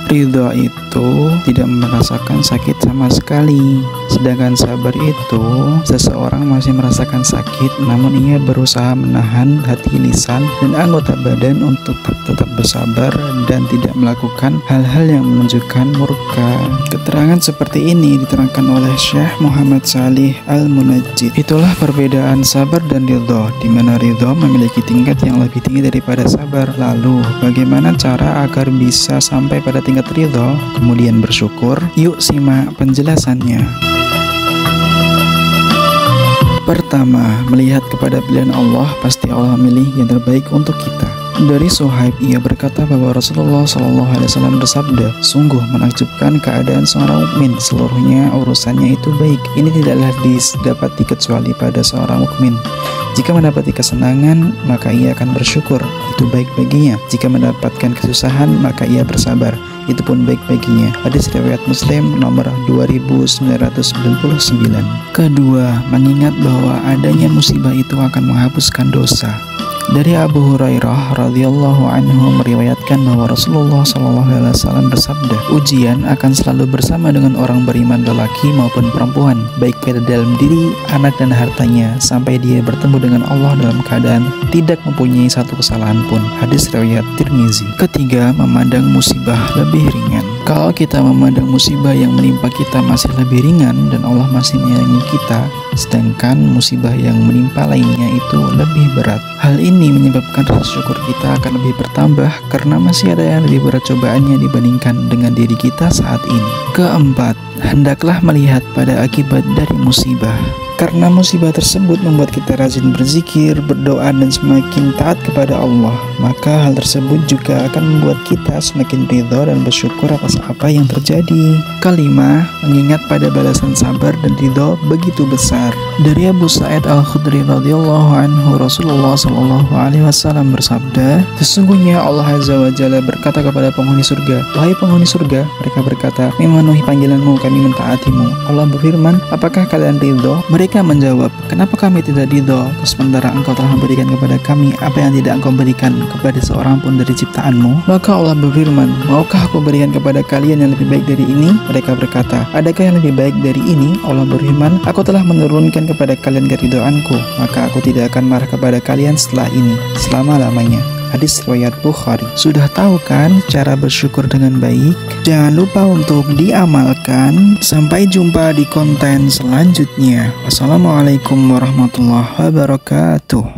Ridho itu tidak merasakan sakit sama sekali, sedangkan sabar itu seseorang masih merasakan sakit namun ia berusaha menahan hati, lisan, dan anggota badan untuk tetap bersabar dan tidak melakukan hal-hal yang menunjukkan murka. Keterangan seperti ini diterangkan oleh Syekh Muhammad Shalih Al-Munajjid. Itulah perbedaan sabar dan ridho, di mana ridho memiliki tingkat yang lebih tinggi daripada sabar. Lalu, bagaimana cara agar bisa sampai pada tingkat ridho, kemudian bersyukur? Yuk simak penjelasannya. Pertama, melihat kepada pilihan Allah, pasti Allah memilih yang terbaik untuk kita. Dari Suhaib, ia berkata bahwa Rasulullah SAW bersabda, sungguh menakjubkan keadaan seorang mukmin, seluruhnya urusannya itu baik. Ini tidaklah didapati kecuali pada seorang mukmin. Jika mendapati kesenangan, maka ia akan bersyukur, itu baik baginya. Jika mendapatkan kesusahan, maka ia bersabar, itu pun baik baginya. Hadis riwayat Muslim nomor 2999. Kedua, mengingat bahwa adanya musibah itu akan menghapuskan dosa. Dari Abu Hurairah radhiyallahu anhu meriwayatkan bahwa Rasulullah SAW bersabda, ujian akan selalu bersama dengan orang beriman lelaki maupun perempuan, baik pada dalam diri, anak dan hartanya, sampai dia bertemu dengan Allah dalam keadaan tidak mempunyai satu kesalahan pun. Hadis riwayat Tirmizi. Ketiga, memandang musibah lebih ringan. Kalau kita memandang musibah yang menimpa kita masih lebih ringan dan Allah masih menyayangi kita, sedangkan musibah yang menimpa lainnya itu lebih berat, hal ini menyebabkan rasa syukur kita akan lebih bertambah karena masih ada yang lebih berat cobaannya dibandingkan dengan diri kita saat ini. Keempat, hendaklah melihat pada akibat dari musibah. Karena musibah tersebut membuat kita rajin berzikir, berdoa, dan semakin taat kepada Allah, maka hal tersebut juga akan membuat kita semakin ridho dan bersyukur atas apa yang terjadi. Kelima, mengingat pada balasan sabar dan ridho begitu besar. Dari Abu Sa'id Al-Khudri radhiyallahu anhu, Rasulullah SAW bersabda, sesungguhnya Allah Azza wa Jalla berkata kepada penghuni surga, wahai penghuni surga, mereka berkata, memenuhi panggilanmu, kami mentaatimu. Allah berfirman, apakah kalian ridho? Mereka menjawab, kenapa kami tidak ridho, sementara engkau telah memberikan kepada kami apa yang tidak engkau berikan kepada seorang pun dari ciptaanmu? Maka Allah berfirman, maukah aku berikan kepada kalian yang lebih baik dari ini? Mereka berkata, adakah yang lebih baik dari ini? Allah berfirman, aku telah menurunkan kepada kalian keridhoanku, maka aku tidak akan marah kepada kalian setelah ini, selama-lamanya. Hadis riwayat Bukhari. Sudah tahu kan cara bersyukur dengan baik? Jangan lupa untuk diamalkan. Sampai jumpa di konten selanjutnya. Wassalamualaikum warahmatullahi wabarakatuh.